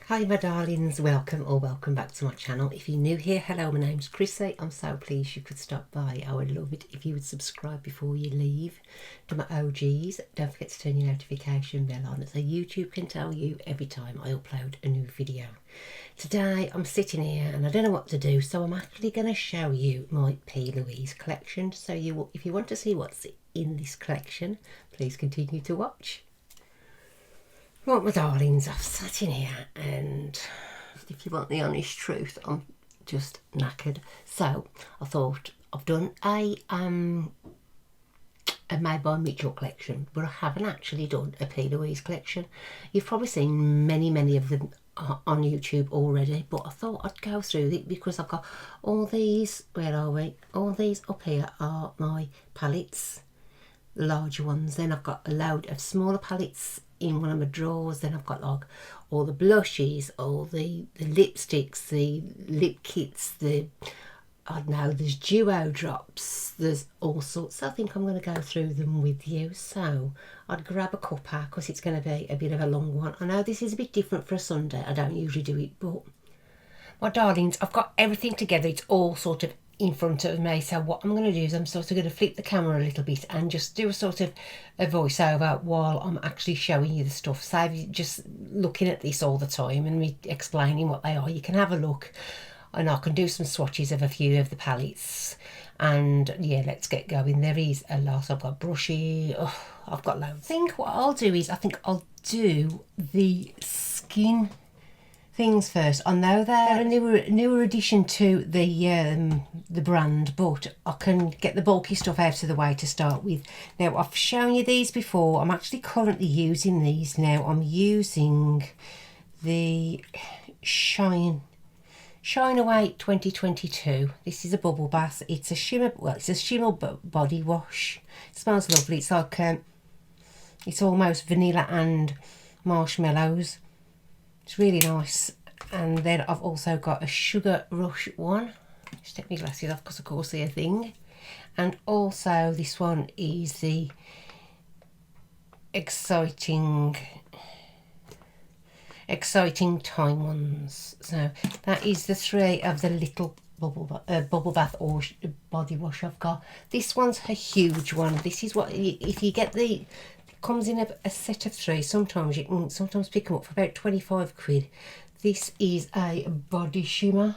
Hi my darlings, welcome or welcome back to my channel. If you're new here, hello, my name's Chrissy. I'm so pleased you could stop by. I would love it if you would subscribe before you leave. To my OGs, don't forget to turn your notification bell on so YouTube can tell you every time I upload a new video. Today I'm sitting here and I don't know what to do, so I'm actually going to show you my Plouise collection. So if you want to see what's in this collection, please continue to watch. Right, my darlings, I've sat in here and if you want the honest truth, I'm just knackered. So I thought I've done a Made by Mitchell collection, but I haven't actually done a Plouise collection. You've probably seen many of them on YouTube already, but I thought I'd go through it because I've got all these, where are we? All these up here are my palettes, the larger ones. Then I've got a load of smaller palettes in one of my drawers. Then I've got like all the blushes, all the lipsticks, the lip kits, I don't know, there's duo drops, there's all sorts. So I think I'm going to go through them with you. So I'd grab a cuppa because it's going to be a bit of a long one. I know this is a bit different for a Sunday, I don't usually do it, but my darlings, I've got everything together. It's all sort of in front of me. So what I'm going to do is I'm sort of going to flip the camera a little bit and just do a sort of a voiceover while I'm actually showing you the stuff. Save you just looking at this all the time and me explaining what they are. You can have a look and I can do some swatches of a few of the palettes. And yeah, let's get going. There is a lot. I've got brushy. Oh, I've got loads. I think what I'll do is I think I'll do the skin things first. I know they're a newer addition to the brand, but I can get the bulky stuff out of the way to start with. Now I've shown you these before. I'm actually currently using these now. I'm using the Shine Away 2022. This is a bubble bath. It's a shimmer. Well, it's a shimmer body wash. It smells lovely. It's like it's almost vanilla and marshmallows. It's really nice. And then I've also got a Sugar Rush one. Just take my glasses off because of course they're a thing. And also this one is the exciting time ones. So that is the three of the little bubble bath or body wash I've got. This one's a huge one. This is what, if you get it comes in a set of three. Sometimes you can pick them up for about 25 quid. This is a body shimmer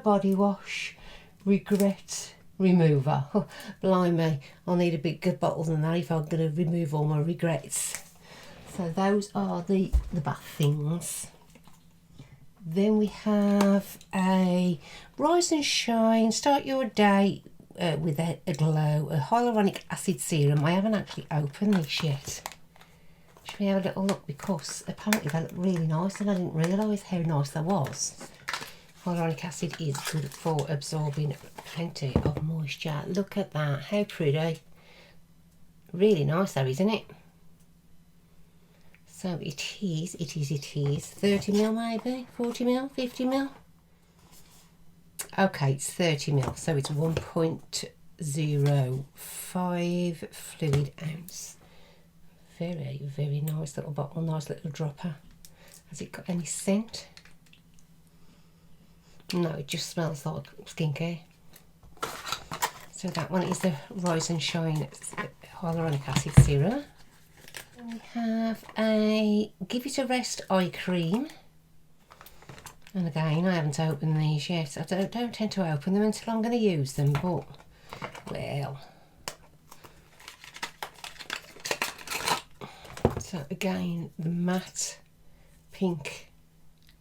body wash regret remover. Oh, blimey, I'll need a bigger bottle than that if I'm going to remove all my regrets. So those are the bath things. Then we have a Rise and Shine Start Your Day with a glow, a hyaluronic acid serum. I haven't actually opened this yet. Should we have a little look, because apparently they look really nice and I didn't realise how nice they was. Hyaluronic acid is good for absorbing plenty of moisture. Look at that, how pretty. Really nice though, isn't it? So it is 30ml maybe, 40ml, 50ml. Okay, it's 30ml, so it's 1.05 fluid ounce. Very nice little bottle, nice little dropper. Has it got any scent? No, it just smells like skincare. So that one is the Rise and Shine Hyaluronic Acid Serum. And we have a Give It a Rest eye cream. And again, I haven't opened these yet. I don't tend to open them until I'm going to use them, but well. So again, the matte pink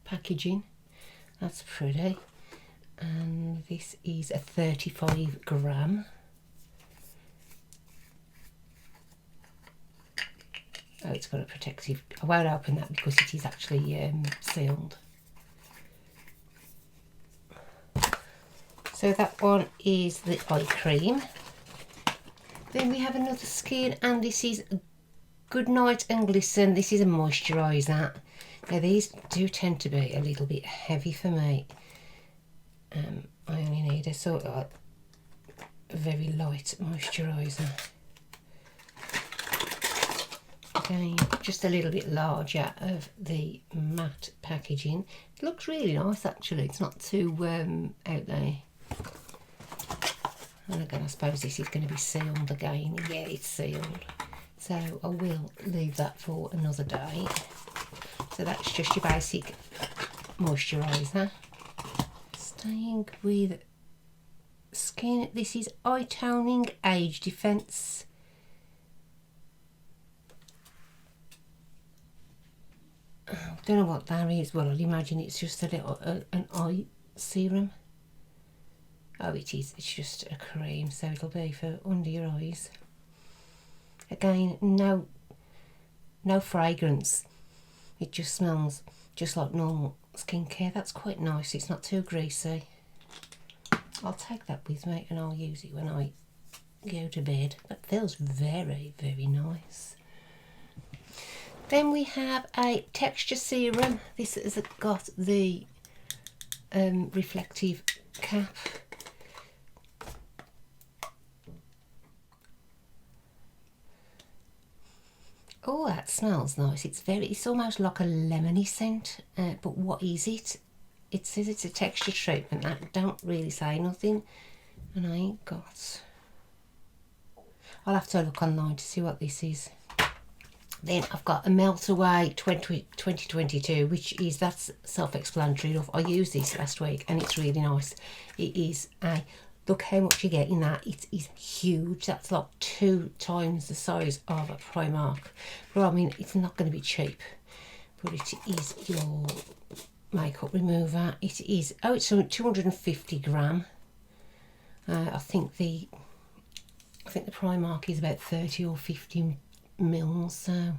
packaging, that's pretty. And this is a 35 gram. Oh, it's got a protective. I won't open that because it is actually sealed. So that one is the eye cream. Then we have another skin, and this is Good Night and Glisten. This is a moisturiser. Now these do tend to be a little bit heavy for me. I only need a sort of a very light moisturiser. Again, just a little bit larger of the matte packaging. It looks really nice actually, it's not too out there. And again, I suppose this is going to be sealed again. Yeah, it's sealed. So I will leave that for another day. So that's just your basic moisturiser. Staying with skin, this is Eye Toning Age Defence. Don't know what that is. Well, I'd imagine it's just a little an eye serum. Oh, it is. It's just a cream, so it'll be for under your eyes. Again, no fragrance. It just smells just like normal skincare. That's quite nice. It's not too greasy. I'll take that with me and I'll use it when I go to bed. That feels very, very nice. Then we have a texture serum. This has got the reflective cap. Oh, that smells nice. It's almost like a lemony scent. But what is it? It says it's a texture treatment. That don't really say nothing. And I ain't got... I'll have to look online to see what this is. Then I've got a Melt Away 2022, that's self-explanatory enough. I used this last week and it's really nice. It is a, look how much you get in that. It is huge. That's like 2 times the size of a Primark. Well, I mean, it's not going to be cheap, but it is your makeup remover. It is, oh, it's 250 gram. I think the Primark is about 30 or 50 mils, so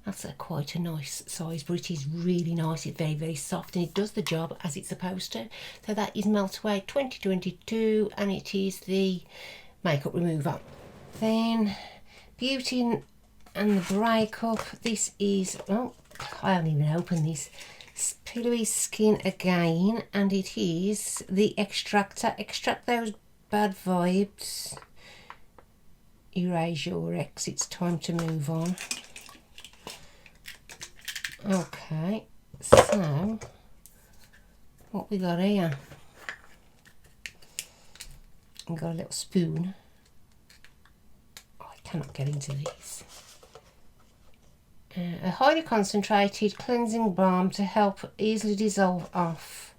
that's quite a nice size, but it is really nice. It's very, very soft and it does the job as it's supposed to. So that is Melt Away 2022 and it is the makeup remover. Then Beauty and the Breakup. This is, oh, I haven't even opened this. Plouise Skin again, and it is the extractor. Extract those bad vibes. Erase your ex, it's time to move on. Okay, so what we got here? We've got a little spoon. Oh, I cannot get into these. A highly concentrated cleansing balm to help easily dissolve off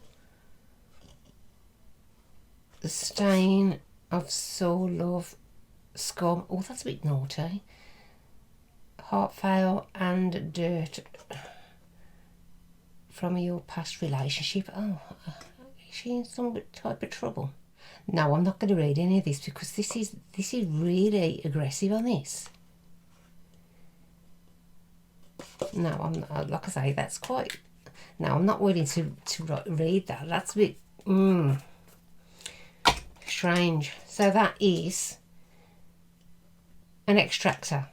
the stain of soul love. Scum. Oh, that's a bit naughty. Heart fail and dirt from your past relationship. Oh, is she in some type of trouble? No, I'm not going to read any of this because this is really aggressive on this. No, I'm not, like I say, that's quite. No, I'm not willing to read that. That's a bit strange. So that is an extractor.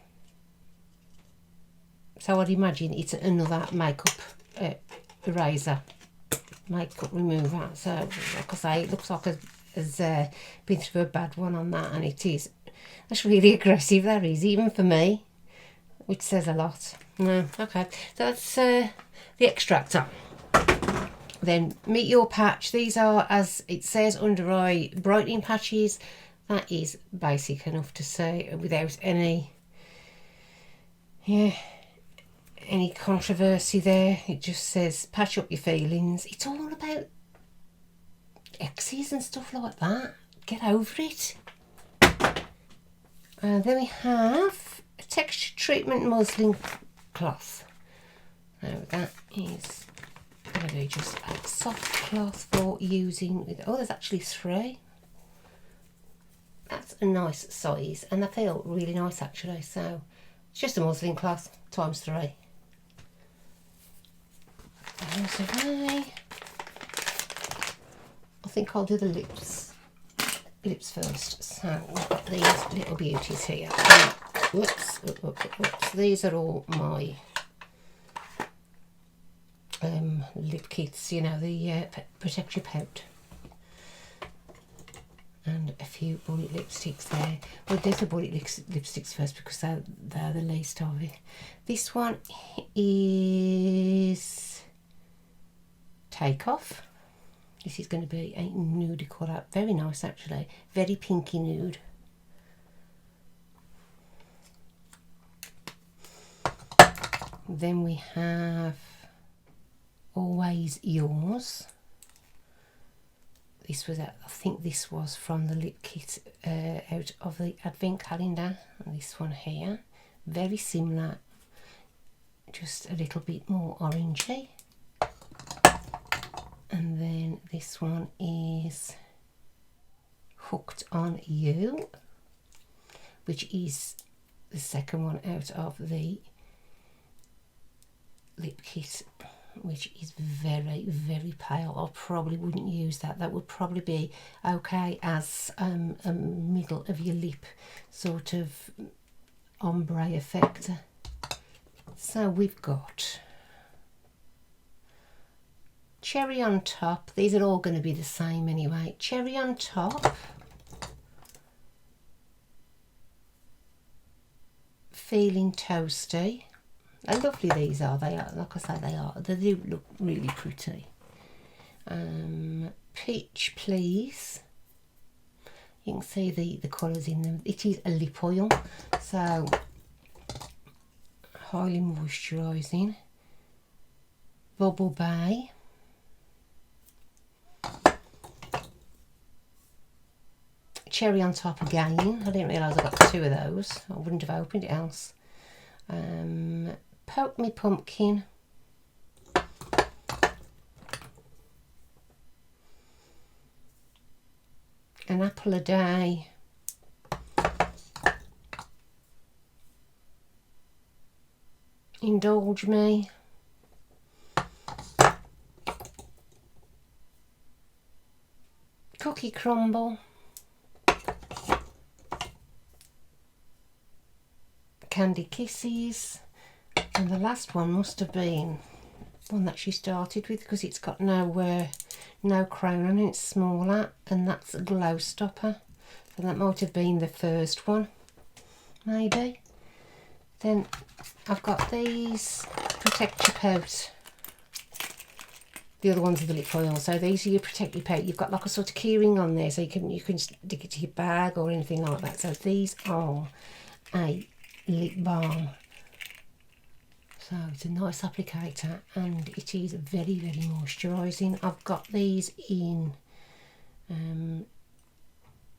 So I'd imagine it's another makeup eraser, makeup remover. So like I say, it looks like has been through a bad one on that, and it is. That's really aggressive, that is, even for me, which says a lot. No, okay. So that's the extractor. Then Meet Your Patch. These are, as it says, under eye brightening patches. That is basic enough to say without any controversy there. It just says patch up your feelings. It's all about exes and stuff like that. Get over it. Then we have a texture treatment muslin cloth. Now that is going to be just a soft cloth for using with, oh, there's actually 3. That's a nice size and they feel really nice actually. So it's just a muslin cloth times 3. I think I'll do the lips first. So we've got these little beauties here. Whoops. These are all my lip kits, you know, the Protect Your Pout. And a few bullet lipsticks there. We'll do the bullet lipsticks first because they're the least of it. This one is Takeoff. This is going to be a nude colour. Very nice actually. Very pinky nude. Then we have Always Yours. This was, I think this was from the lip kit out of the advent calendar. And this one here, very similar, just a little bit more orangey. And then this one is Hooked on You, which is the second one out of the lip kit, which is very, very pale. I probably wouldn't use that. That would probably be okay as a middle of your lip sort of ombre effect. So we've got Cherry on Top. These are all going to be the same anyway. Cherry on Top, Feeling Toasty. How lovely these are. They are, like I say, they are. They do look really pretty. Peach Please. You can see the colours in them. It is a lip oil, so highly moisturising. Bubble Bay. Cherry on Top again. I didn't realise I got two of those. I wouldn't have opened it else. Poke Me Pumpkin. An Apple a Day. Indulge Me. Cookie Crumble. Candy Kisses. And the last one must have been one that she started with because it's got no crown on it, it's smaller, and that's a Glow Stopper. So that might have been the first one, maybe. Then I've got these Protect Your Pout. The other ones are the lip oil, so these are your Protect Your Pout. You've got like a sort of keyring on there, so you can stick it to your bag or anything like that. So these are a lip balm. So it's a nice applicator and it is very, very moisturising. I've got these in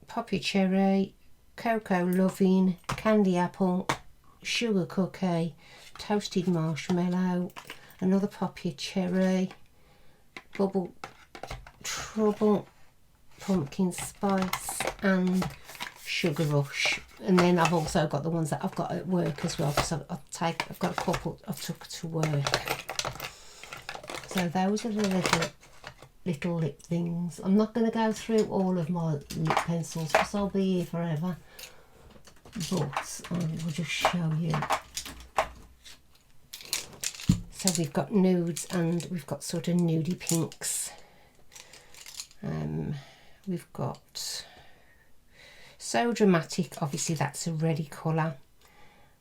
Poppy Cherry, Cocoa Loving, Candy Apple, Sugar Cookie, Toasted Marshmallow, another Poppy Cherry, Bubble Trouble, Pumpkin Spice and Sugar Rush. And then I've also got the ones that I've got at work as well, because I've got a couple I've took to work. So those are the little lip things. I'm not going to go through all of my lip pencils because I'll be here forever, but I will just show you. So we've got nudes and we've got sort of nudie pinks. We've got So Dramatic, obviously that's a reddy colour.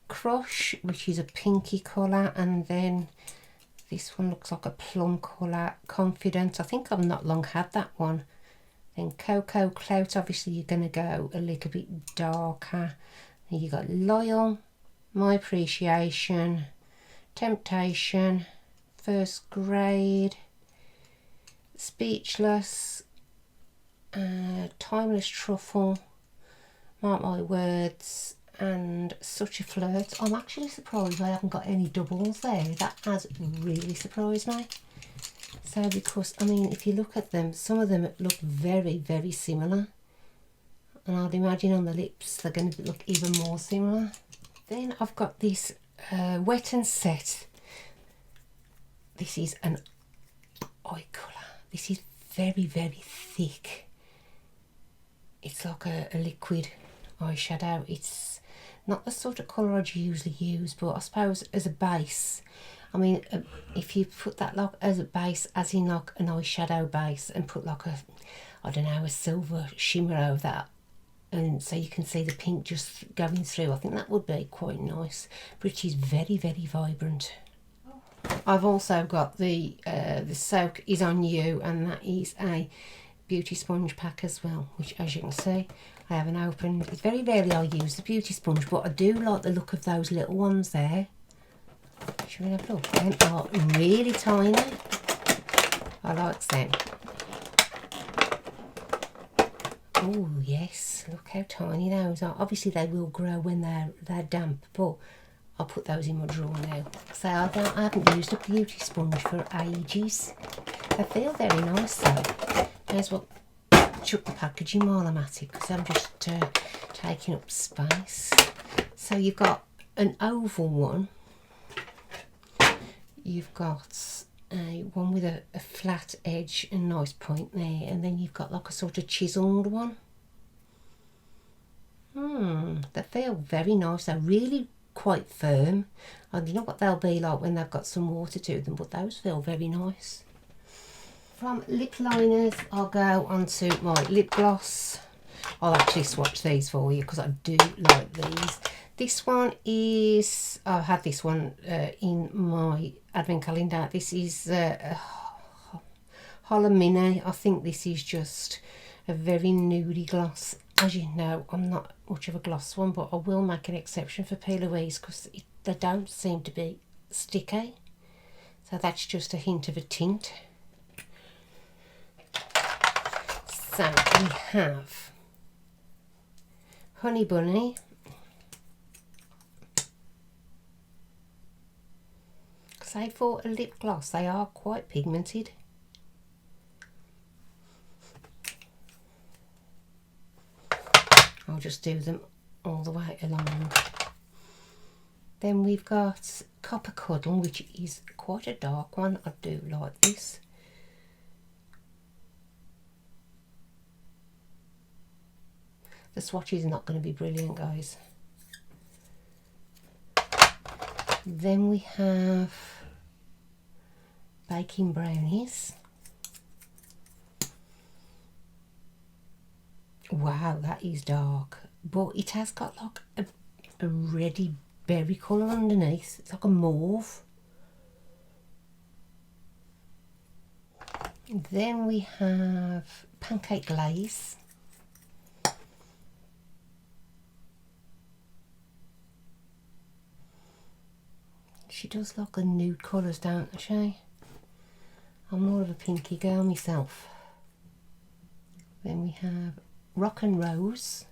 Crush, which is a pinky colour, and then this one looks like a plum colour. Confident, I think I've not long had that one. Then Cocoa Clout, obviously you're going to go a little bit darker. Then you got Loyal, My Appreciation, Temptation, First Grade, Speechless, Timeless Truffle, Mark My Words, and Such a Flirt. I'm actually surprised I haven't got any doubles there. That has really surprised me. So because, I mean, if you look at them, some of them look very, very similar. And I'd imagine on the lips they're going to look even more similar. Then I've got this Wet and Set. This is an eye colour. This is very, very thick. It's like a liquid eyeshadow. It's not the sort of colour I'd usually use, but I suppose as a base, I mean, if you put that like as a base, as in like an eyeshadow base, and put like a, I don't know, a silver shimmer over that, and so you can see the pink just going through. I think that would be quite nice, but it is very, very vibrant. I've also got the Soak Is On You, and that is a beauty sponge pack as well, which as you can see I haven't opened. It's very rarely I use the beauty sponge, but I do like the look of those little ones there. Should we have a look? They are really tiny. I like them. Oh yes, look how tiny those are. Obviously they will grow when they're damp, but I'll put those in my drawer now. So I haven't used a beauty sponge for ages. They feel very nice though. May as well chuck the packaging while I'm at it, because I'm just taking up space. So you've got an oval one. You've got one with a flat edge and nice point there, and then you've got like a sort of chiselled one. They feel very nice. They're really quite firm. I don't know what they'll be like when they've got some water to them, but those feel very nice. From lip liners, I'll go on to my lip gloss. I'll actually swatch these for you because I do like these. This one is, I had this one in my advent calendar. This is Holla Mini. I think this is just a very nudie gloss. As you know, I'm not much of a gloss one, but I will make an exception for Plouise because they don't seem to be sticky. So that's just a hint of a tint. So we have Honey Bunny. Say for a lip gloss, they are quite pigmented. I'll just do them all the way along. Then we've got Copper Cuddle, which is quite a dark one. I do like this. The swatch is not going to be brilliant, guys. Then we have Baking Brownies. Wow, that is dark, but it has got like a reddy berry colour underneath. It's like a mauve. Then we have Pancake Glaze. She does like the nude colours, don't she? I'm more of a pinky girl myself. Then we have Rock and Rose.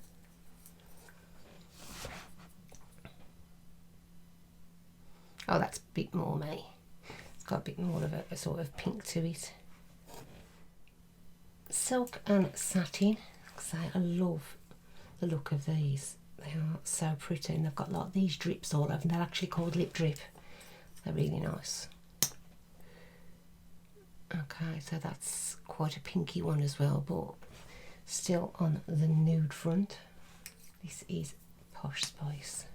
Oh, that's a bit more me. It's got a bit more of a sort of pink to it. Silk and Satin. I love the look of these. They are so pretty, and they've got like these drips all over them. They're actually called lip drip. They're really nice. Okay, so that's quite a pinky one as well, but still on the nude front. This is Posh Spice.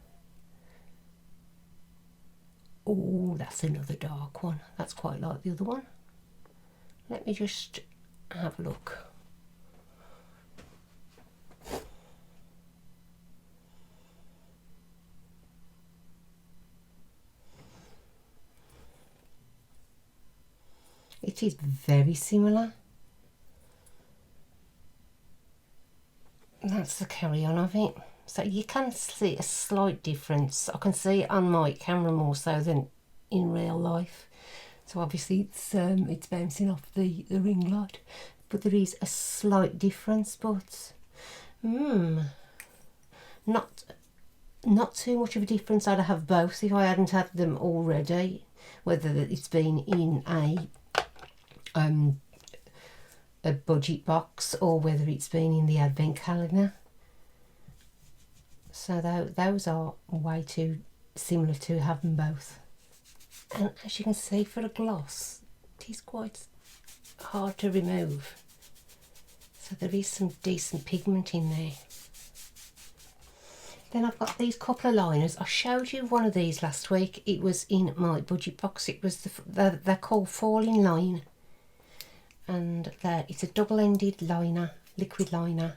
Oh, that's another dark one. That's quite like the other one. Let me just have a look. It is very similar. That's the carry on of it. So you can see a slight difference. I can see it on my camera more so than in real life. So obviously it's bouncing off the ring light. But there is a slight difference, but not too much of a difference. I'd have both if I hadn't had them already. Whether it's been in a budget box or whether it's been in the advent calendar. So those are way too similar to have them both. And as you can see, for a gloss, it is quite hard to remove. So there is some decent pigment in there. Then I've got these couple of liners. I showed you one of these last week. It was in my budget box. It was they're called Fall in Line. And it's a double-ended liner, liquid liner.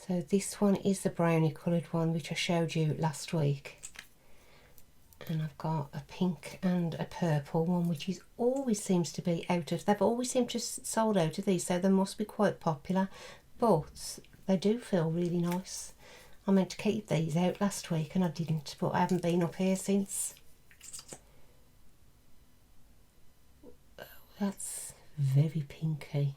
So this one is the brownie coloured one, which I showed you last week. And I've got a pink and a purple one, which is always seems to be out of, they've always seemed to sold out of these, so they must be quite popular, but they do feel really nice. I meant to keep these out last week and I didn't, but I haven't been up here since. That's very pinky.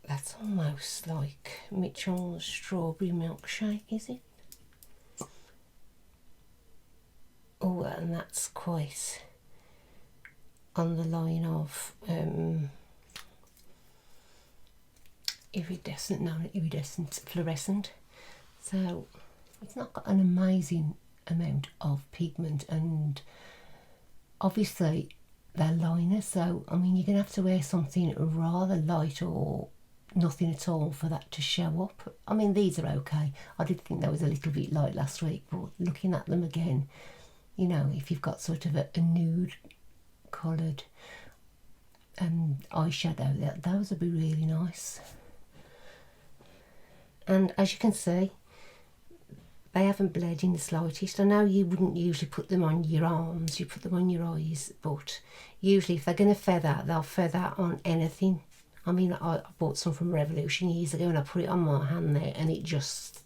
That's almost like Mitchell's strawberry milkshake, is it? Oh, and that's quite on the line of iridescent, no, not iridescent, fluorescent. So it's not got an amazing amount of pigment, and obviously they're liners, so I mean you're going to have to wear something rather light or nothing at all for that to show up. I mean these are okay. I did think they was a little bit light last week, but looking at them again, you know, if you've got sort of a nude coloured eyeshadow, those would be really nice. And as you can see, they haven't bled in the slightest. I know you wouldn't usually put them on your arms, you put them on your eyes, but usually if they're going to feather, they'll feather on anything. I mean, I bought some from Revolution years ago and I put it on my hand there and it just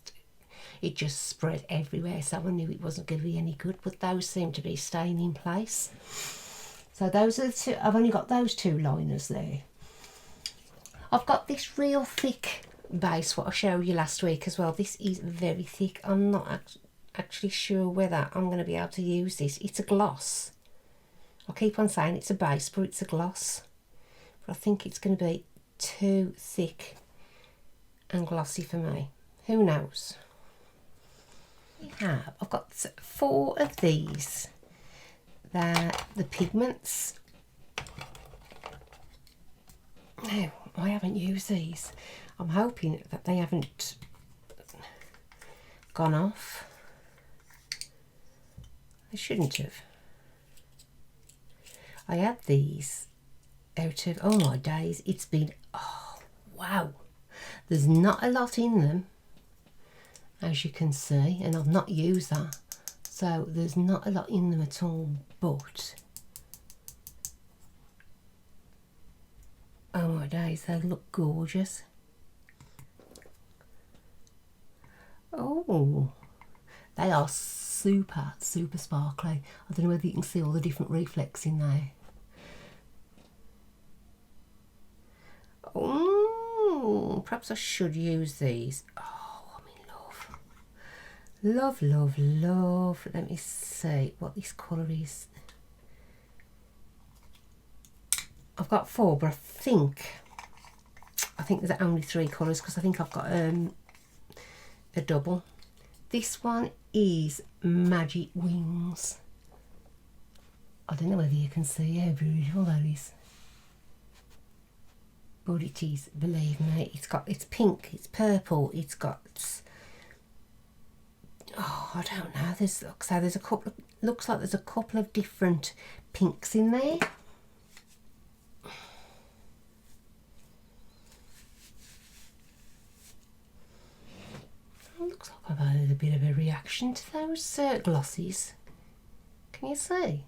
spread everywhere, so I knew it wasn't going to be any good, but those seem to be staying in place. So those are the two. I've only got those two liners there. I've got this real thick base, what I showed you last week as well. This is very thick. I'm not actually sure whether I'm going to be able to use this. It's a gloss. I keep on saying it's a base, but it's a gloss. But I think it's going to be too thick and glossy for me. Who knows? I've got 4 of these. They're the pigments. No, I haven't used these. I'm hoping that they haven't gone off. They shouldn't have. I had these out of, oh my days, it's been, oh wow. There's not a lot in them, as you can see, and I've not used that, so there's not a lot in them at all, but oh my days, they look gorgeous. Oh, they are super sparkly. I don't know whether you can see all the different reflex in there. Oh, perhaps I should use these. Oh, I'm in love. Love. Let me see what this colour is. I've got 4, but I think there's only 3 colours because I think I've got a double. This one is Magic Wings. I don't know whether you can see how beautiful that is, but it is, believe me. It's pink, it's purple, it's got, oh, I don't know, there's a couple of, looks like there's a couple of different pinks in there. Looks like I've had a little bit of a reaction to those glossies. Can you see?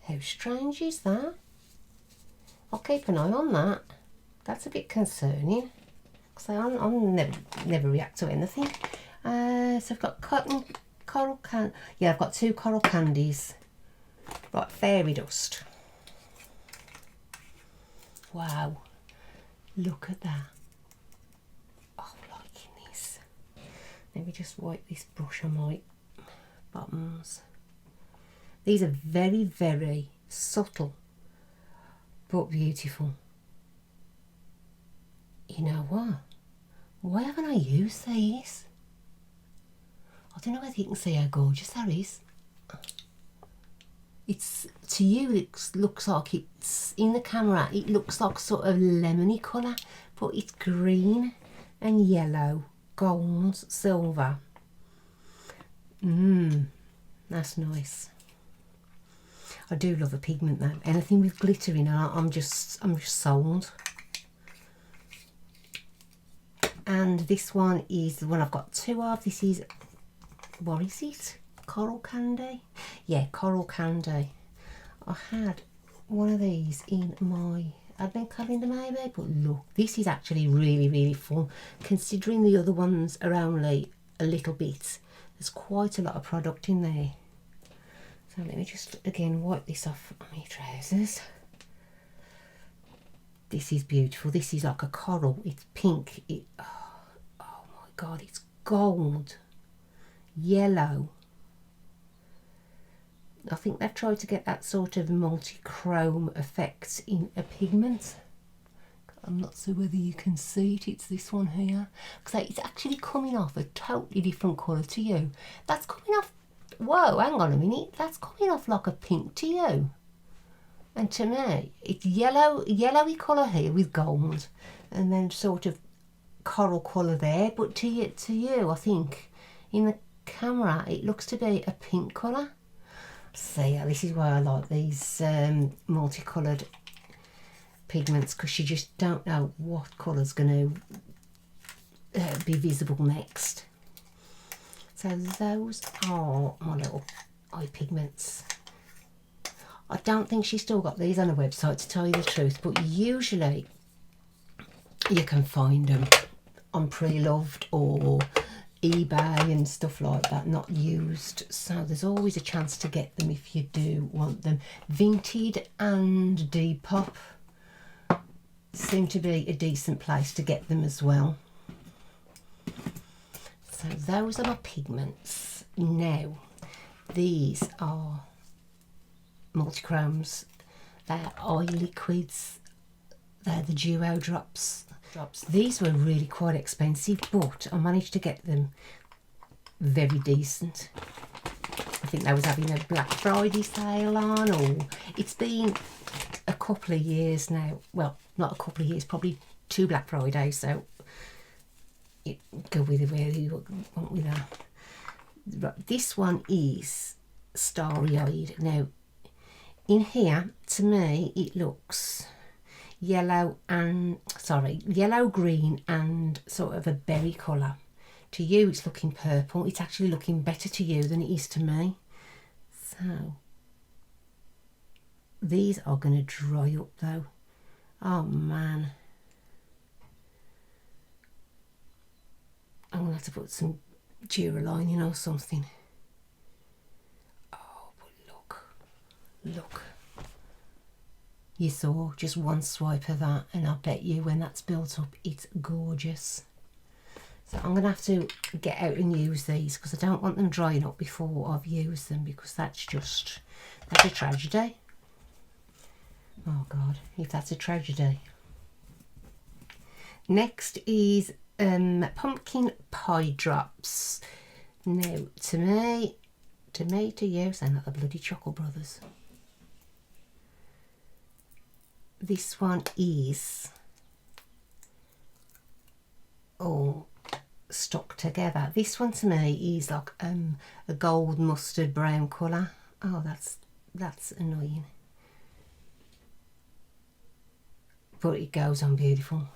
How strange is that? I'll keep an eye on that. That's a bit concerning, because I'm never react to anything. So I've got coral can. Yeah, I've got 2 coral candies. Right, fairy dust. Wow, look at that. Let me just wipe this brush on my bottoms. These are very subtle but beautiful. You know what? Why haven't I used these? I don't know whether you can see how gorgeous that is. It's, to you it looks like it's, in the camera it looks like sort of lemony colour, but it's green and yellow, gold, silver. That's nice. I do love a pigment though. Anything with glitter in it, I'm just sold. And this one is the one I've got two of. This is, what is it? Coral Candy? Yeah, Coral Candy. I had one of these in my advent calendar maybe, but look, this is actually really, really fun. Considering the other ones are only a little bit, there's quite a lot of product in there. So let me just again wipe this off on my trousers. This is beautiful. This is like a coral. It's pink. Oh my god, it's gold, yellow. I think they've tried to get that sort of multi-chrome effect in a pigment. I'm not sure whether you can see it. It's this one here. Because it's actually coming off a totally different colour to you. That's coming off, whoa, hang on a minute. That's coming off like a pink to you. And to me, it's yellowy colour here with gold. And then sort of coral colour there. But to you, I think, in the camera, it looks to be a pink colour. So yeah, this is why I like these multicoloured pigments, because you just don't know what colour's going to be visible next. So those are my little eye pigments. I don't think she's still got these on her website, to tell you the truth, but usually you can find them on Pre-Loved or eBay and stuff like that, not used. So there's always a chance to get them if you do want them. Vinted and Depop seem to be a decent place to get them as well. So those are my pigments. Now these are multichromes. They're eye liquids. They're the duo drops. These were really quite expensive, but I managed to get them very decent. I think they was having a Black Friday sale on, or it's been a couple of years now. Well, not a couple of years, probably 2 Black Fridays, so you go with it where you want with that. Right, this one is Starry-Eyed. Now, in here, to me, it looks yellow, green and sort of a berry colour. To you it's looking purple. It's actually looking better to you than it is to me. So these are going to dry up though. Oh man, I'm going to have to put some Duraline in or something. Oh, but look. You saw just one swipe of that, and I bet you when that's built up, it's gorgeous. So I'm going to have to get out and use these, because I don't want them drying up before I've used them, because that's a tragedy. Oh God, if that's a tragedy. Next is pumpkin pie drops. Now, to me, to you, sound like the bloody Chocolate Brothers. This one is all stuck together. This one to me is like a gold mustard brown colour. Oh, that's annoying. But it goes on beautiful.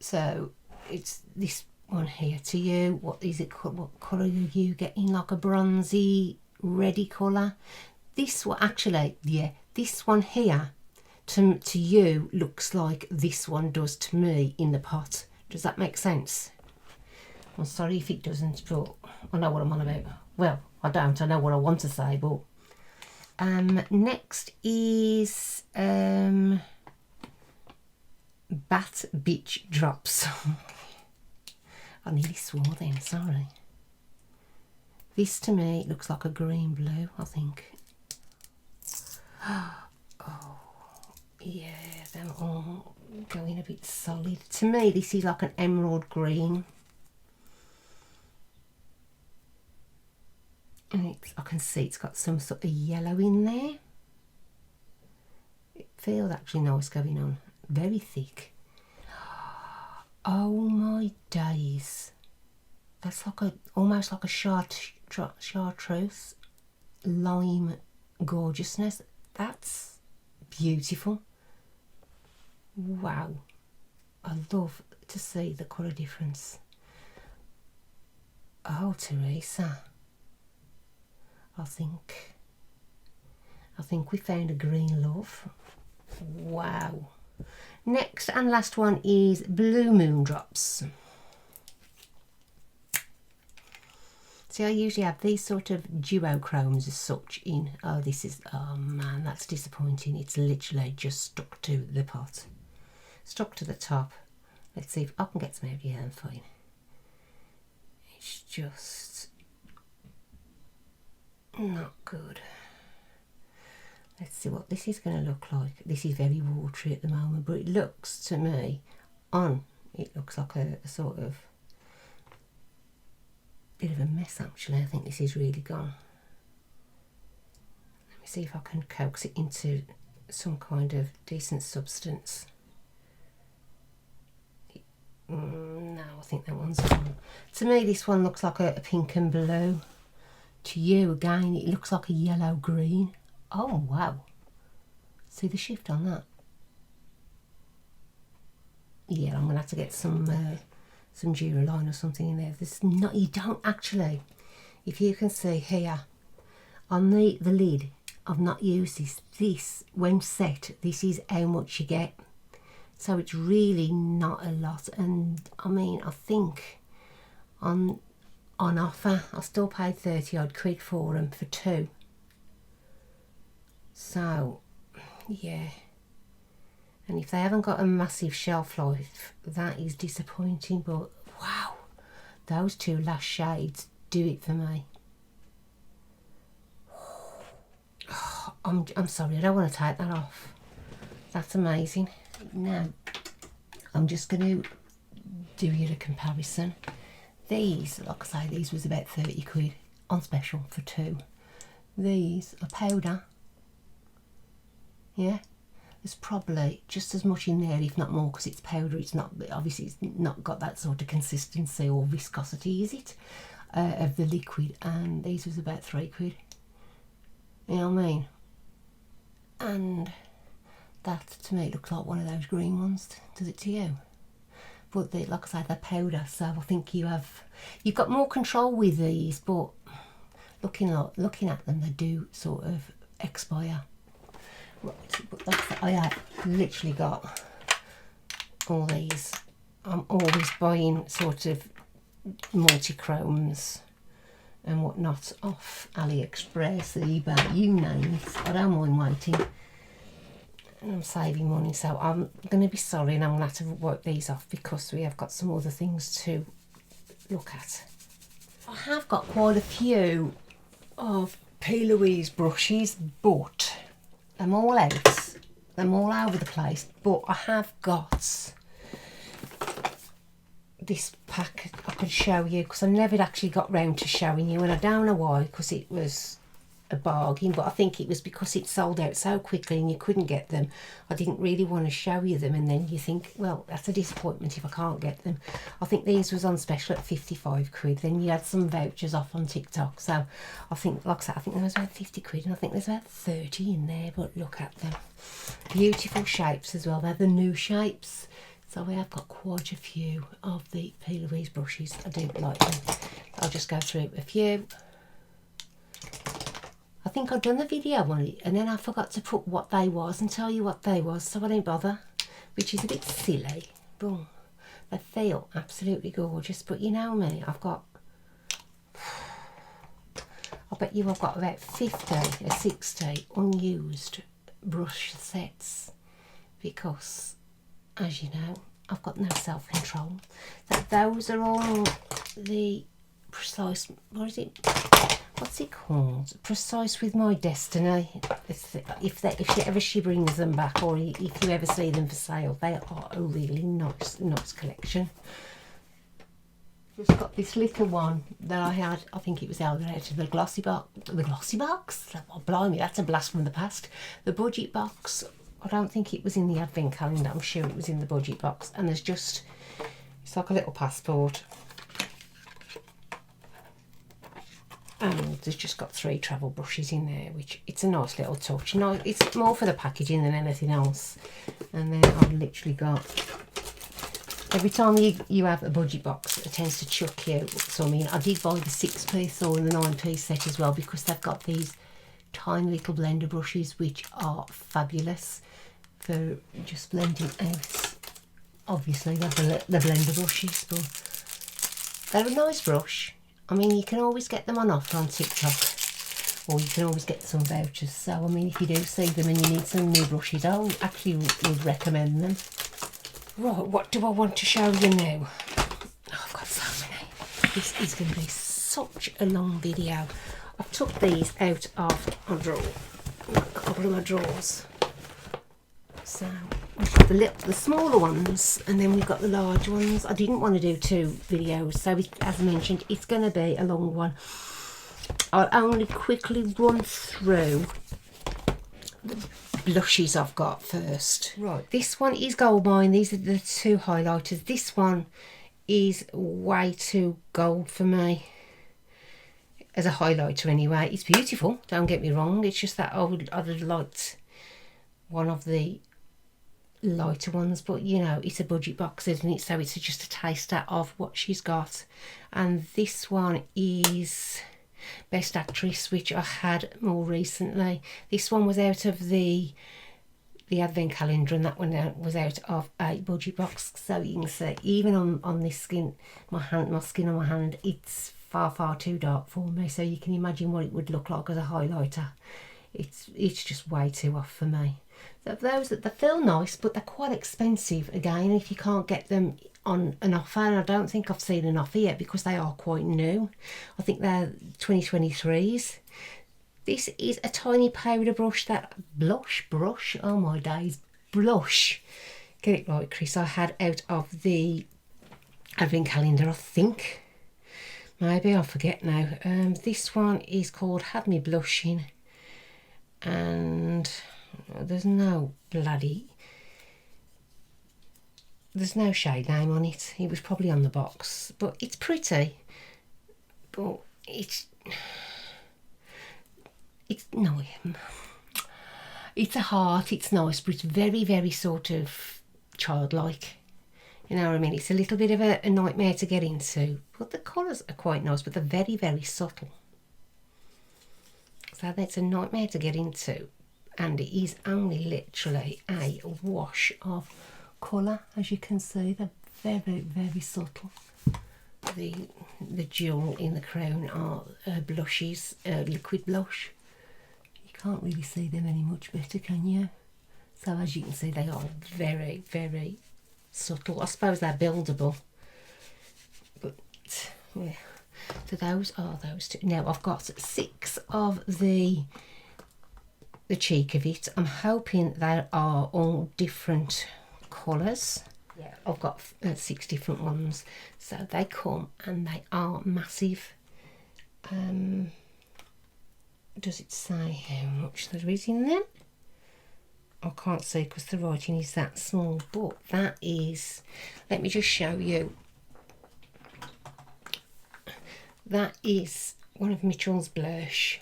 So it's this one here. To you, what is it? What colour are you getting? Like a bronzy, reddy colour. This one, actually, yeah, this one here to you looks like this one does to me in the pot. Does that make sense? I'm sorry if it doesn't, but I know what I'm on about. Well, I don't. I know what I want to say, but next is Bat Bitch Drops. I nearly swore then, sorry. This to me looks like a green blue, I think. Oh, yeah, they're all going a bit solid. To me, this is like an emerald green. And I can see it's got some sort of yellow in there. It feels actually nice going on. Very thick. Oh my days. That's like almost like a chartreuse lime gorgeousness. That's beautiful. Wow. I love to see the colour difference. Oh, Teresa, I think we found a green love. Wow. Next and last one is Blue Moon Drops. See, I usually have these sort of duochromes as such in. Oh, this is, oh man, that's disappointing. It's literally just stuck to the pot. Stuck to the top. Let's see if I can get some out here and fine. It's just not good. Let's see what this is going to look like. This is very watery at the moment, but it looks to me it looks like a sort of bit of a mess actually. I think this is really gone. Let me see if I can coax it into some kind of decent substance. No, I think that one's gone. To me this one looks like a pink and blue. To you again it looks like a yellow green. Oh wow, see the shift on that? Yeah, I'm gonna have to get some Duraline or something in there. There's not, you don't actually, if you can see here on the lid, I've not used this when set, this is how much you get, so it's really not a lot. And I mean, I think on offer I still paid 30 odd quid for them for 2. So yeah, and if they haven't got a massive shelf life, that is disappointing. But wow, those 2 last shades do it for me. I'm sorry, I don't want to take that off. That's amazing. Now I'm just going to do you a comparison. These, like I say, these was about 30 quid on special for 2. These are powder. Yeah, there's probably just as much in there, if not more, because it's powder. It's not, obviously it's not got that sort of consistency or viscosity, is it, of the liquid. And these was about 3 quid. You know what I mean? And that to me looks like one of those green ones. Does it to you? But they, like I say, they're powder, so I think you've got more control with these. But looking at them, they do sort of expire. Right, but I have literally got all these. I'm always buying sort of multi-chromes and whatnot off AliExpress, eBay, you name it. I don't mind waiting. And I'm saving money, so I'm going to be sorry and I'm going to have to wipe these off because we have got some other things to look at. I have got quite a few of Plouise brushes, but I'm all out. I'm all over the place, but I have got this pack I could show you because I never actually got round to showing you, and I don't know why, because it was a bargain, but I think it was because it sold out so quickly and you couldn't get them. I didn't really want to show you them, and then you think, well, that's a disappointment if I can't get them. I think these was on special at 55 quid. Then you had some vouchers off on TikTok, so I think, like I said, I think there was about 50 quid, and I think there's about 30 in there. But look at them, beautiful shapes as well. They're the new shapes. So we have got quite a few of the Plouise brushes. I do like them. I'll just go through a few. I think I'd done the video on it and then I forgot to put what they was and tell you what they was, so I didn't bother, which is a bit silly. But they feel absolutely gorgeous. But you know me, I bet you I've got about 50 or 60 unused brush sets because, as you know, I've got no self-control. Those are all the precise, what is it? What's it called? Precise with My Destiny. If she brings them back, or if you ever see them for sale, they are a really nice collection. Just got this little one that I had. I think it was out of the glossy box. The glossy box? Oh, blimey, that's a blast from the past. The budget box. I don't think it was in the advent calendar. I'm sure it was in the budget box. And there's just, it's like a little passport. And there's just got 3 travel brushes in there, which it's a nice little touch. No, it's more for the packaging than anything else. And then I've literally got Every time you have a budget box, it tends to chuck you some in. I did buy the 6-piece or the 9-piece set as well, because they've got these tiny little blender brushes which are fabulous for just blending out. Obviously the blender brushes, but they're a nice brush. I mean, you can always get them on offer on TikTok, or you can always get some vouchers. So I mean, if you do see them and you need some new brushes, I actually would recommend them. Right, what do I want to show you now? Oh, I've got so many. This is going to be such a long video. I've took these out of my drawer, a couple of my drawers. So we've got the smaller ones, and then we've got the large ones. I didn't want to do 2 videos, so as mentioned, it's going to be a long one. I'll only quickly run through the blushes I've got first. Right, this one is Gold Mine. These are the 2 highlighters. This one is way too gold for me as a highlighter anyway. It's beautiful, don't get me wrong. It's just that I'd have liked one of the lighter ones, but you know, it's a budget box, isn't it? So it's just a taster of what she's got. And this one is Best Actress, which I had more recently. This one was out of the advent calendar, and that one was out of a budget box. So you can see, even on this skin, my skin on my hand, it's far too dark for me. So you can imagine what it would look like as a highlighter. It's just way too off for me. So those that they feel nice, but they're quite expensive again if you can't get them on an offer, and I don't think I've seen an offer yet because they are quite new. I think they're 2023s. This is a tiny powder brush, that blush brush, oh my days, blush, get it right Chris, I had out of the advent calendar, I think, maybe, I forget now. This one is called Had Me Blushing, and there's no shade name on it. It was probably on the box, but it's pretty, but it's no, it's a heart, it's nice, but it's very sort of childlike, you know what I mean? It's a little bit of a nightmare to get into, but the colours are quite nice, but they're very subtle, so that's a nightmare to get into. And it is only literally a wash of colour, as you can see. They're very subtle. The jewel in the crown are blushes, liquid blush. You can't really see them any much better, can you? So as you can see, they are very subtle. I suppose they're buildable, but yeah. So those are those 2. Now I've got 6 of the cheek of it. I'm hoping they are all different colours. Yeah, I've got 6 different ones, so they come and they are massive. Does it say how much there is in them? I can't see because the writing is that small, but that is, let me just show you. That is one of Mitchell's blush.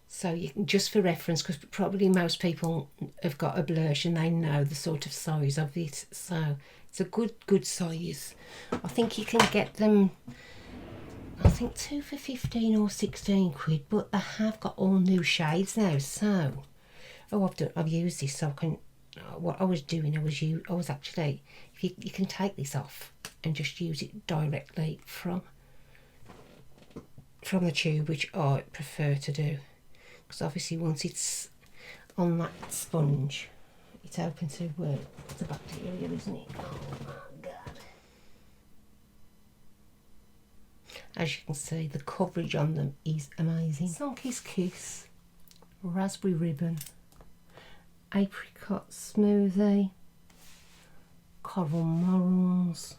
So you can, just for reference, because probably most people have got a blush and they know the sort of size of it, so it's a good size. I think you can get them, I think 2 for 15 or 16 quid, but they have got all new shades now. So I've used this, so I can, what I was doing, I was actually, you can take this off and just use it directly from the tube, which I prefer to do. Because obviously once it's on that sponge, it's open to the bacteria, isn't it? Oh my god. As you can see, the coverage on them is amazing. Sunki's Kiss, Raspberry Ribbon, Apricot Smoothie, Coral Morals,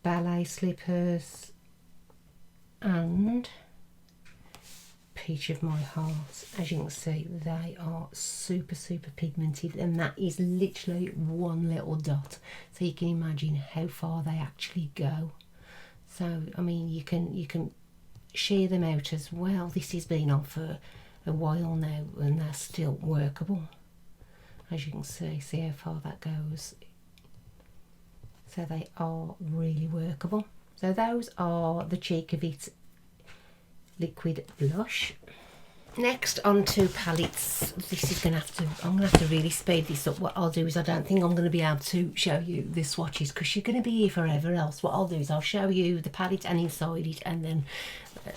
Ballet Slippers, and Peach of My Heart. As you can see, they are super pigmented, and that is literally one little dot, so you can imagine how far they actually go. So I mean, you can shear them out as well. This has been on for a while now and they're still workable. as you can see how far that goes. So they are really workable. So those are the Cheek of It liquid blush. Next onto palettes. This is gonna have to, I'm gonna have to really speed this up. What I'll do is, I don't think I'm gonna be able to show you the swatches because you're gonna be here forever else. What I'll do is I'll show you the palette and inside it, and then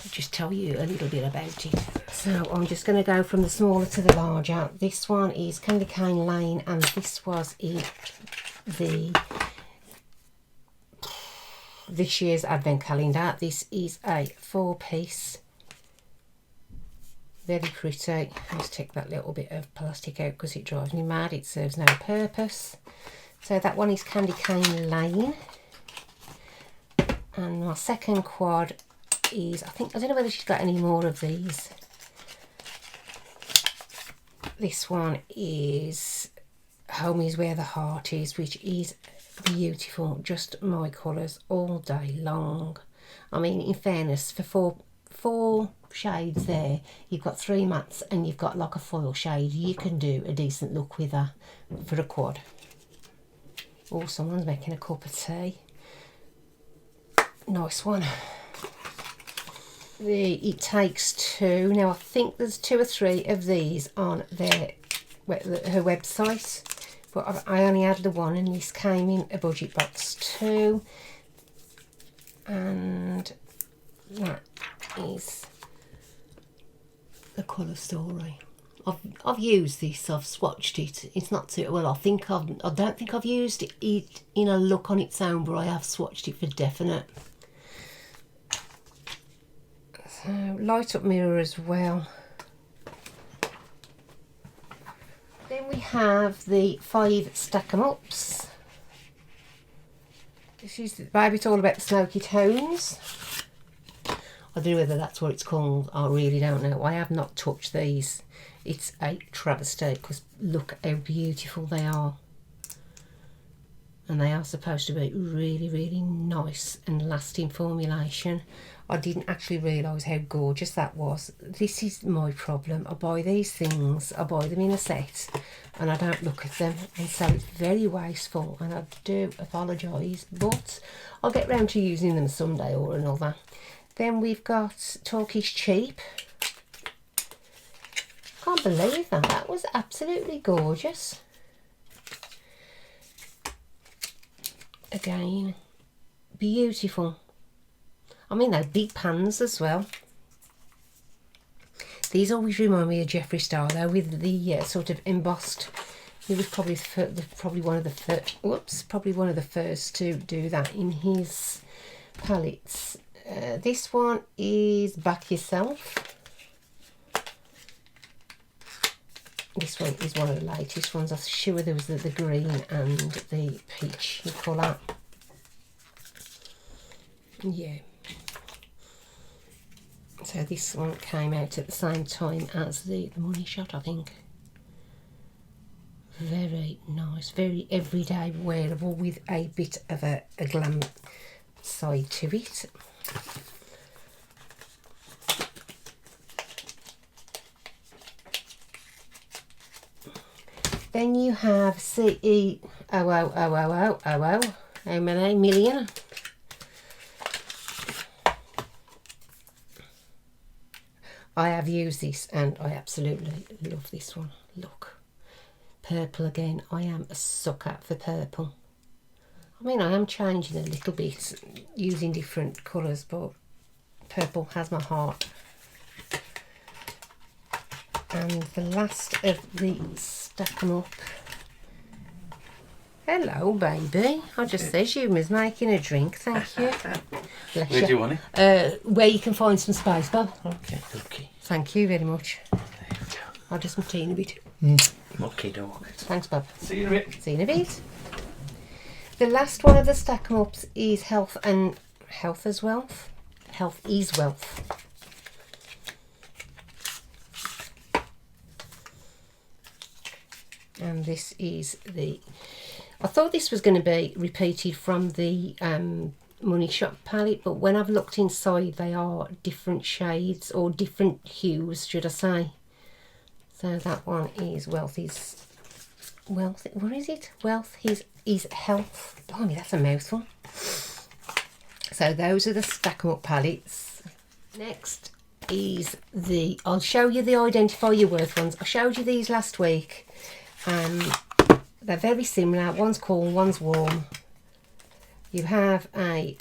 just tell you a little bit about it. So I'm just gonna go from the smaller to the larger. This one is Candy Cane Lane, and this was in this year's advent calendar. This is a 4-piece. Very pretty. Let's take that little bit of plastic out because it drives me mad. It serves no purpose. So that one is Candy Cane Lane. And my second quad is, I don't know whether she's got any more of these. This one is Home Is Where the Heart Is, which is beautiful. Just my colours all day long. I mean, in fairness, for four shades there, you've got 3 mattes and you've got like a foil shade. You can do a decent look with her for a quad. Oh, someone's making a cup of tea. Nice one. It Takes Two. Now I think there's 2 or 3 of these on her website, but I only had the one, and this came in a budget box too. And that is the colour story. I've used this, I've swatched it. It's not too well. I don't think I've used it in a look on its own, but I have swatched it for definite. So light up mirror as well. Then we have the 5 stack 'em ups. This is maybe it's all about the smoky tones. I don't know whether that's what it's called. I really don't know. I have not touched these. It's a travesty because look how beautiful they are. And they are supposed to be really, really nice and lasting formulation. I didn't actually realise how gorgeous that was. This is my problem. I buy these things, I buy them in a set, and I don't look at them, and so it's very wasteful, and I do apologise, but I'll get round to using them someday or another. Then we've got Turkish Cheap. Can't believe that. That was absolutely gorgeous. Again, beautiful. I mean, they're big pans as well. These always remind me of Jeffree Star though, with the sort of embossed. He was probably one of the first to do that in his palettes. This one is Back Yourself. This one is one of the latest ones. I'm sure there was the green and the peach colour. Yeah. So this one came out at the same time as the Money Shot, I think. Very nice, very everyday wearable with a bit of a glam side to it. Then you have CE. How many million? I have used this and I absolutely love this one. Look, purple again. I am a sucker for purple. I mean, I am changing a little bit using different colours, but purple has my heart. And the last of the stack 'em up. Hello, baby. I just said you was making a drink. Thank you. Where do you want it? Where you can find some space, Bob. Okay, okay. Thank you very much. There we go. I'll just my tea in a bit. Okay, dog. Thanks, Bob. See you in a bit. See you in a bit. The last one of the stack 'em ups is Health as Wealth. Health is Wealth. And this is I thought this was going to be repeated from the Money Shot palette, but when I've looked inside, they are different shades, or different hues, should I say. So that one is Wealthy's Wealth, where is it? Wealth is health. Blimey, that's a mouthful. So those are the stack 'em up palettes. Next is I'll show you the Identify Your Worth ones. I showed you these last week. They're very similar. One's cool, one's warm. You have a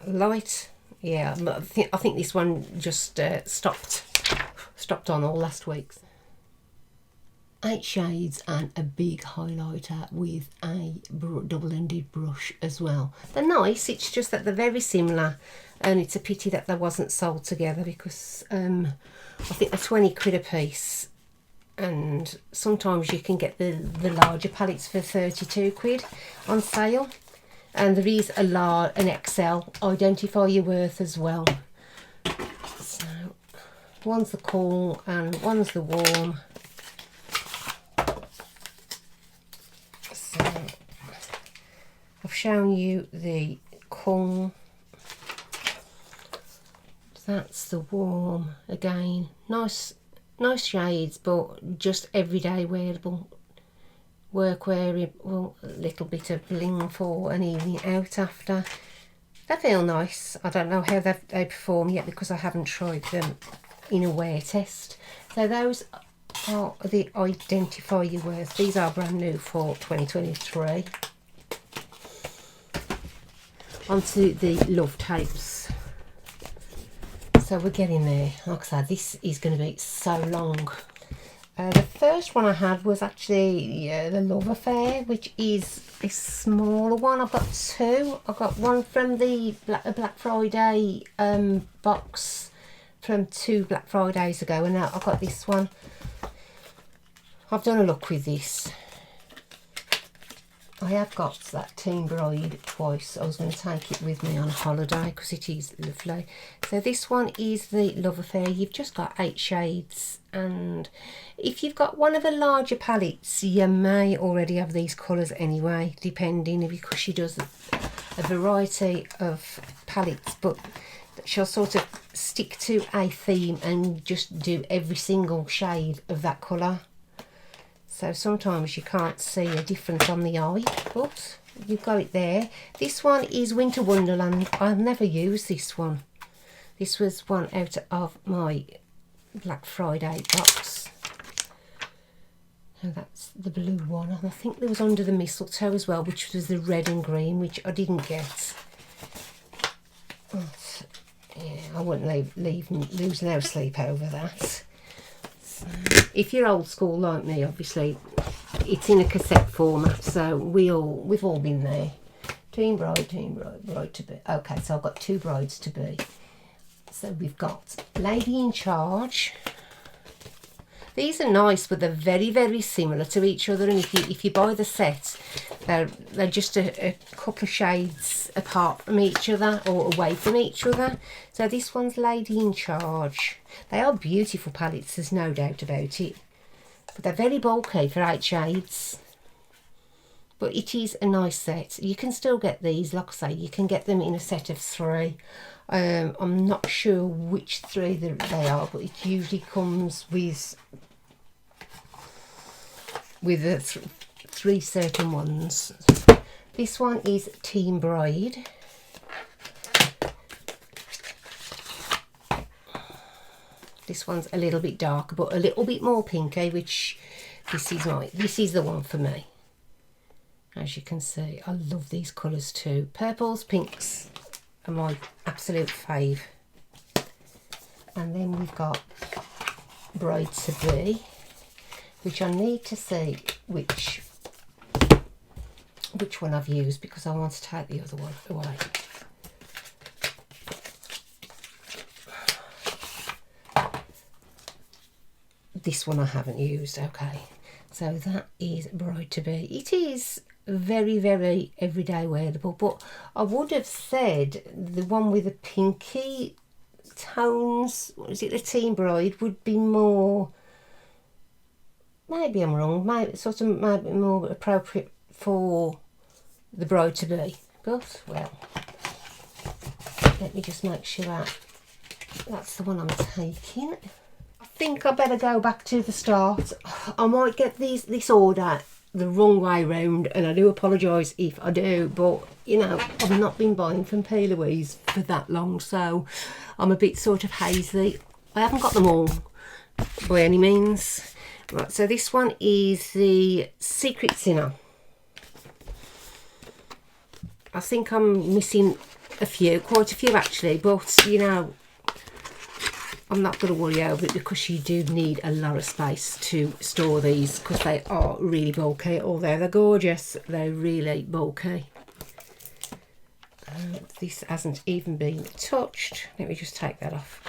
light. Yeah, I think this one just stopped on all last week's. 8 shades and a big highlighter with a double-ended brush as well. They're nice, it's just that they're very similar, and it's a pity that they wasn't sold together, because I think they're 20 quid a piece, and sometimes you can get the larger palettes for 32 quid on sale, and there is an XL Identify Your Worth as well. So one's the cool and one's the warm. I've shown you the cool. That's the warm again. Nice shades, but just everyday wearable. Work wearable, a little bit of bling for an evening out after. They feel nice. I don't know how they perform yet, because I haven't tried them in a wear test. So those are the Identify Your Worth. These are brand new for 2023. Onto the love tapes. So we're getting there. Like I said, this is going to be so long. The first one I had was actually the Love Affair, which is a smaller one. I've got two. I've got one from the Black Friday box from 2 Black Fridays ago, and now I've got this one. I've done a look with this. I have got that Teen Bride twice. I was going to take it with me on holiday because it is lovely. So this one is the Love Affair. You've just got 8 shades, and if you've got one of the larger palettes, you may already have these colours anyway, depending, because she does a variety of palettes, but she'll sort of stick to a theme and just do every single shade of that colour. So sometimes you can't see a difference on the eye, but you've got it there. This one is Winter Wonderland. I've never used this one. This was one out of my Black Friday box. And that's the blue one. And I think there was Under the Mistletoe as well, which was the red and green, which I didn't get. But, yeah, I wouldn't lose no sleep over that. If you're old school like me, obviously it's in a cassette format, so we've all been there. Teen Bride, Bride to Be. Okay, so I've got 2 brides to be. So we've got Lady in Charge. These are nice, but they're very, very similar to each other, and if you buy the set, they're just a couple of shades apart from each other, or away from each other. So this one's Lady in Charge. They are beautiful palettes, there's no doubt about it, but they're very bulky for 8 shades. But it is a nice set. You can still get these, like I say, you can get them in a set of 3. I'm not sure which 3 they are, but it usually comes with the 3 certain ones. This one is Teen Bride. This one's a little bit darker, but a little bit more pinky, which this is the one for me. As you can see, I love these colours too. Purples, pinks are my absolute fave. And then we've got Bride to Be, which I need to see which one I've used, because I want to take the other one away. This one I haven't used. Okay, so that is Bride to Be. It is very, very everyday wearable, but I would have said the one with the pinky tones, what is it, the Teen Bride, would be more, maybe I'm wrong, maybe more appropriate for the Bride to Be, but well, let me just make sure that's the one I'm taking. I think I better go back to the start. I might get this order the wrong way round, and I do apologise if I do, but you know, I've not been buying from Plouise for that long, so I'm a bit sort of hazy. I haven't got them all by any means. Right, so this one is the Secret Sinner. I think I'm missing quite a few actually, but you know, I'm not going to worry over it because you do need a lot of space to store these because they are really bulky. Although they're gorgeous, they're really bulky. This hasn't even been touched. Let me just take that off.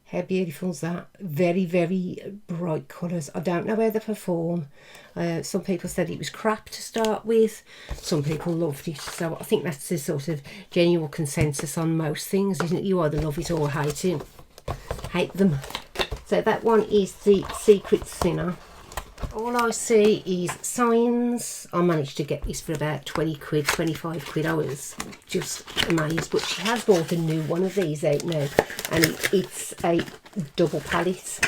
How beautiful is that? Very, very bright colours. I don't know how they perform. Some people said it was crap to start with. Some people loved it. So I think that's the sort of general consensus on most things, isn't it? You either love it or hate them. So that one is the Secret Sinner. All I see is signs. I managed to get this for about 20 quid, 25 quid. I was just amazed. But she has bought a new one of these out now, and it's a double pallet,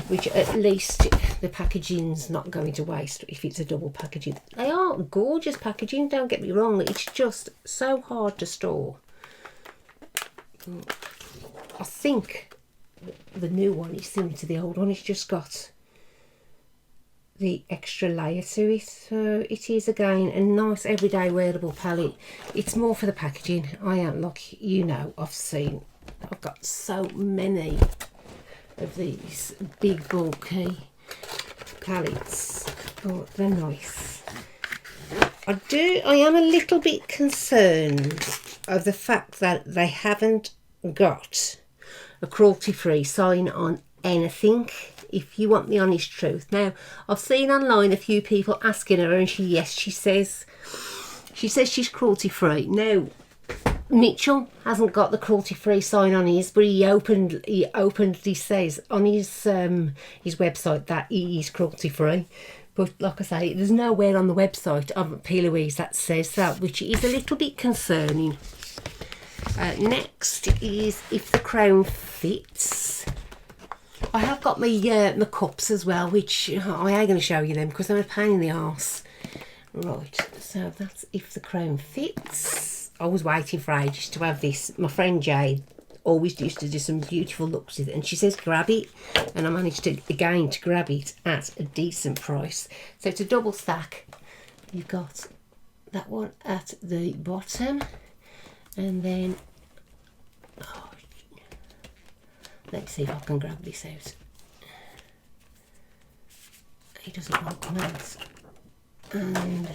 which at least the packaging's not going to waste if it's a double packaging. They are gorgeous packaging, don't get me wrong. It's just so hard to store. I think the new one is similar to the old one. It's just got the extra layer to it, so it is again a nice everyday wearable palette. It's more for the packaging. I am, like, you know, I've got so many of these big bulky palettes. Oh, they're nice. I am a little bit concerned of the fact that they haven't got a cruelty-free sign on anything, if you want the honest truth. Now, I've seen online a few people asking her, and she says she's cruelty free. Now, Mitchell hasn't got the cruelty free sign on his, but he openly says on his website that he is cruelty free. But like I say, there's nowhere on the website of Plouise that says that, which is a little bit concerning. Next is If the Crown Fits. I have got my cups as well, which I ain't going to show you them because they're a pain in the arse. Right, so that's If the Crown Fits. I was waiting for ages to have this. My friend Jade always used to do some beautiful looks with it, and she says grab it, and I managed to grab it at a decent price. So it's a double stack. You've got that one at the bottom, and then let's see if I can grab this out. He doesn't want to come out. And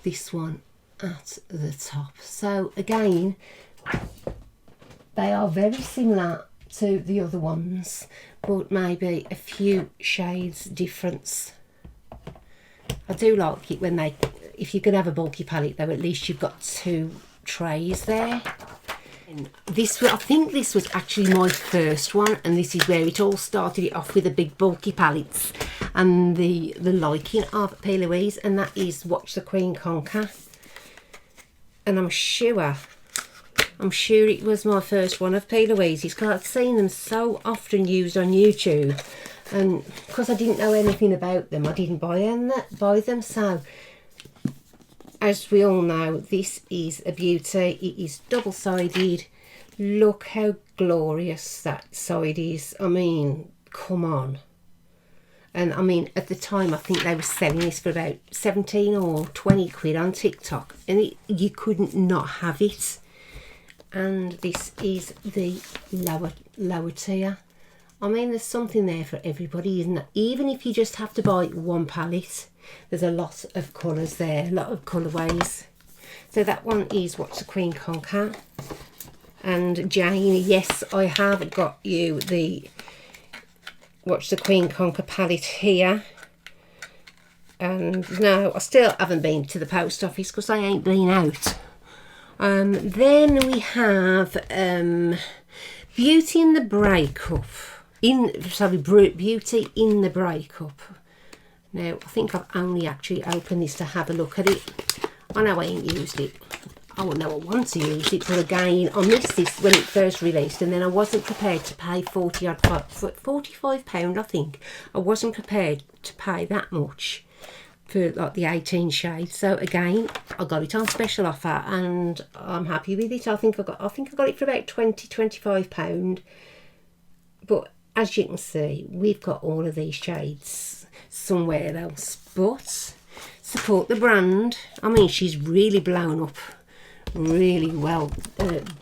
this one at the top. So again, they are very similar to the other ones, but maybe a few shades difference. I do like it when if you can have a bulky palette though, at least you've got two trays there. I think this was actually my first one, and this is where it all started it off with the big bulky palettes and the liking of Plouise, and that is Watch the Queen Conquer. And I'm sure it was my first one of Plouise's because I've seen them so often used on YouTube, and because I didn't know anything about them, I didn't buy them. So as we all know, this is a beauty. It is double-sided. Look how glorious that side is. I mean, come on. And I mean, at the time, I think they were selling this for about 17 or 20 quid on TikTok, and you couldn't not have it. And this is the lower tier. I mean, there's something there for everybody, isn't there? Even if you just have to buy one palette, there's a lot of colours there, a lot of colourways. So that one is Watch the Queen Conquer. And Jane, yes, I have got you the Watch the Queen Conquer palette here. And no, I still haven't been to the post office because I ain't been out. Then we have Beauty in the Breakup. Beauty in the Breakup. Now, I think I've only actually opened this to have a look at it. I know I ain't used it. I want to use it, but again, I missed this when it first released, and then I wasn't prepared to pay £45, I think. I wasn't prepared to pay that much for like the 18 shades. So again, I got it on special offer, and I'm happy with it. I think I got it for about £25. But as you can see, we've got all of these shades somewhere else. But support the brand. I mean, she's really blown up really well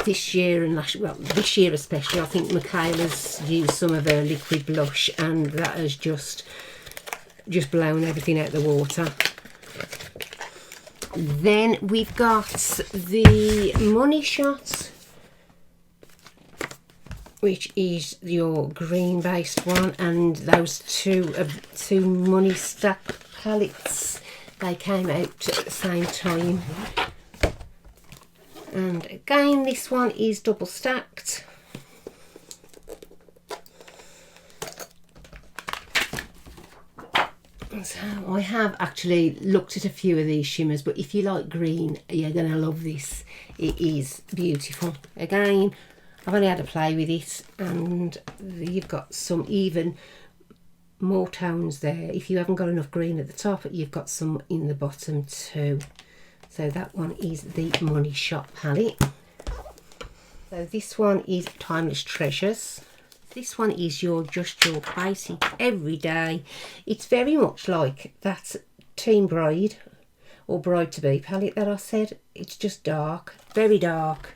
this year and last, well, this year especially. I think Michaela's used some of her liquid blush, and that has just blown everything out the water. Then we've got the Money Shot, which is your green based one, and those two Money Stack palettes, they came out at the same time. And again, this one is double stacked. So I have actually looked at a few of these shimmers, but if you like green, you're going to love this. It is beautiful. Again, I've only had to play with it, and you've got some even more tones there. If you haven't got enough green at the top, you've got some in the bottom too. So that one is the Money Shot palette. So this one is Timeless Treasures. This one is your basic everyday. It's very much like that Teen Bride or Bride to Be palette that I said. It's just dark, very dark.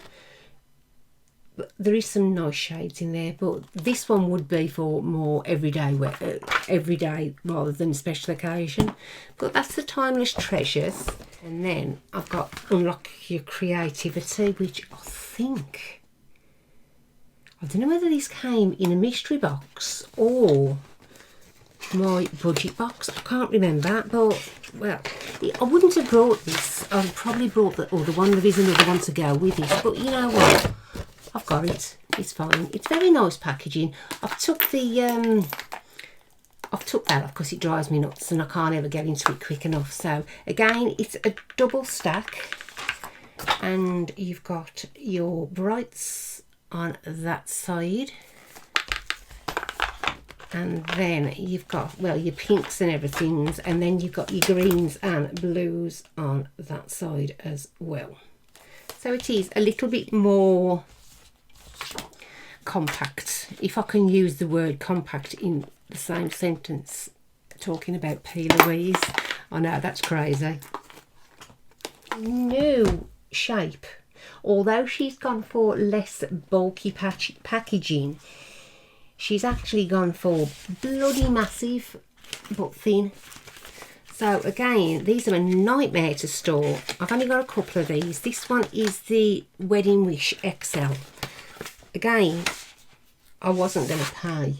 But there is some nice shades in there, but this one would be for more everyday rather than special occasion. But that's the Timeless Treasures. And then I've got Unlock Your Creativity, which I don't know whether this came in a mystery box or my budget box. I can't remember, but well, I wouldn't have brought this. I've probably brought the other one. There is another one to go with this, but you know what? I've got it. It's fine. It's very nice packaging. I've took that off because it drives me nuts and I can't ever get into it quick enough. So again, it's a double stack, and you've got your brights on that side, and then you've got, well, your pinks and everything, and then you've got your greens and blues on that side as well. So it is a little bit more compact, if I can use the word compact in the same sentence, talking about Louise. I know, that's crazy. New shape. Although she's gone for less bulky packaging, she's actually gone for bloody massive but thin. So again, these are a nightmare to store. I've only got a couple of these. This one is the Wedding Wish XL. Again, I wasn't going to pay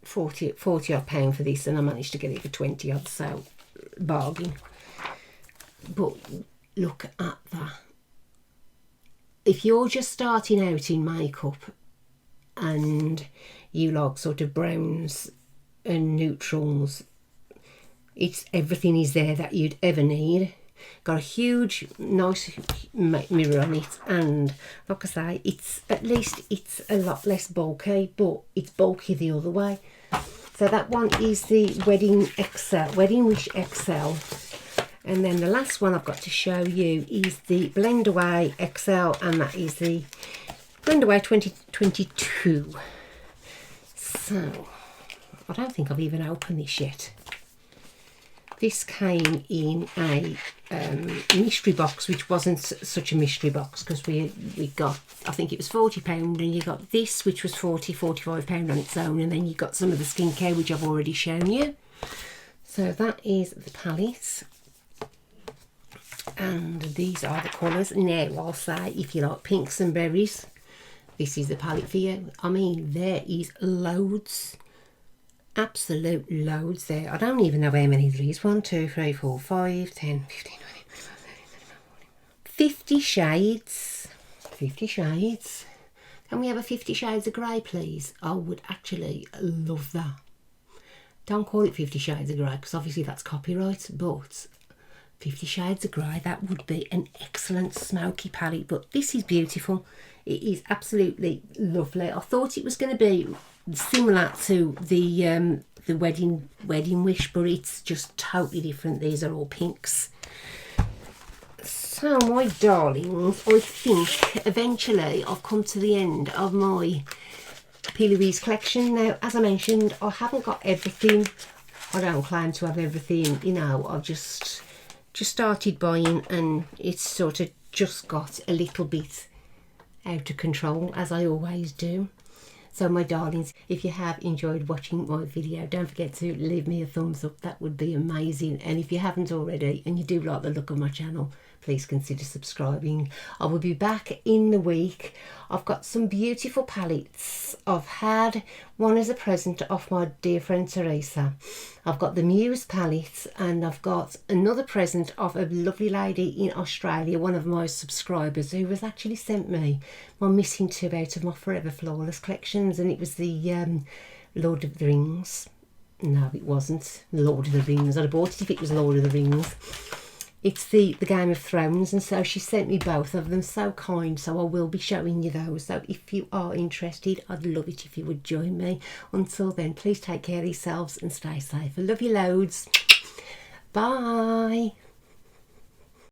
40 odd pound for this, and I managed to get it for 20 odd, so bargain. But look at that. If you're just starting out in makeup and you like sort of browns and neutrals, everything is there that you'd ever need. Got a huge nice mirror on it, and like I say, it's a lot less bulky, but it's bulky the other way. So that one is the Wedding Wish XL. And then the last one I've got to show you is the Blend Away XL, and that is the Blend Away 2022. So I don't think I've even opened this yet. This came in a mystery box, which wasn't such a mystery box, because we got, I think it was £40, and you got this, which was £45 on its own, and then you got some of the skincare, which I've already shown you. So that is the palette, and these are the colours. Now I'll say, if you like pinks and berries, this is the palette for you. I mean, there is loads. Absolute loads there. I don't even know how many there is. 1, 2, 3, 4, 5, 10, 15, 20, 50 shades. 50 shades. Can we have a 50 Shades of Grey, please? I would actually love that. Don't call it 50 Shades of Grey, because obviously that's copyright, but 50 Shades of Grey, that would be an excellent smoky palette. But this is beautiful. It is absolutely lovely. I thought it was going to be similar to the wedding wish, but it's just totally different. These are all pinks. So my darlings, I think eventually I've come to the end of my Plouise collection. Now, as I mentioned, I haven't got everything. I don't claim to have everything, you know. I've just started buying, and it's sort of just got a little bit out of control, as I always do. So my darlings, if you have enjoyed watching my video, don't forget to leave me a thumbs up. That would be amazing. And if you haven't already and you do like the look of my channel, please consider subscribing. I will be back in the week. I've got some beautiful palettes. I've had one as a present off my dear friend Teresa. I've got the Muse palette, and I've got another present of a lovely lady in Australia, one of my subscribers, who has actually sent me my missing two out of my Forever Flawless collections, and it was the Lord of the Rings. No, it wasn't Lord of the Rings. I'd have bought it if it was Lord of the Rings. It's the Game of Thrones, and so she sent me both of them. So kind. So I will be showing you those. So if you are interested, I'd love it if you would join me. Until then, please take care of yourselves and stay safe. I love you loads. Bye.